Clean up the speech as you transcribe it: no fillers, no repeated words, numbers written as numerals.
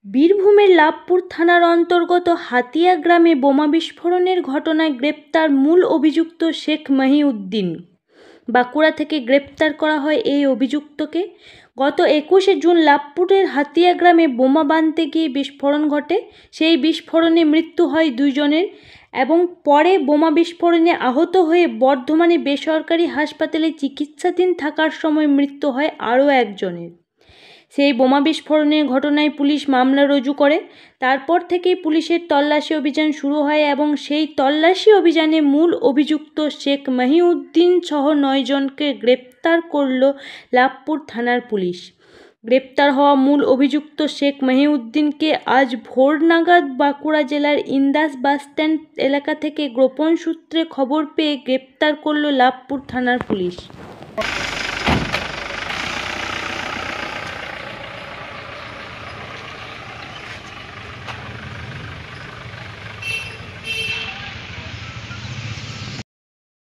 বীরভূমের লাভপুর থানার অন্তর্গত হাতিয়া গ্রামে বোমা বিস্ফোরণের ঘটনায় গ্রেপ্তার মূল অভিযুক্ত শেখ মহিউদ্দিন। বাঁকুড়া থেকে গ্রেপ্তার করা হয় এই অভিযুক্তকে। গত 21শে জুন লাভপুরের হাতিয়া গ্রামে বোমা বাঁধতে গিয়ে বিস্ফোরণ ঘটে। সেই বিস্ফোরণে মৃত্যু হয় 2 জনের এবং পরে বোমা বিস্ফোরণে আহত হয়ে বর্ধমানে বেসরকারি হাসপাতালে চিকিৎসাধীন থাকার সময় মৃত্যু হয় আরও 1 জনের। সেই বোমা বিস্ফোরণের ঘটনায় পুলিশ মামলা রুজু করে। তারপর থেকেই পুলিশের তল্লাশি অভিযান শুরু হয় এবং সেই তল্লাশি অভিযানে মূল অভিযুক্ত শেখ মহিউদ্দিন সহ 9 জনকে গ্রেপ্তার করল লাভপুর থানার পুলিশ। গ্রেপ্তার হওয়া মূল অভিযুক্ত শেখ মহিউদ্দিনকে আজ ভোর নাগাদ বাঁকুড়া জেলার ইন্দাস বাসস্ট্যান্ড এলাকা থেকে গোপন সূত্রে খবর পেয়ে গ্রেপ্তার করল লাভপুর থানার পুলিশ।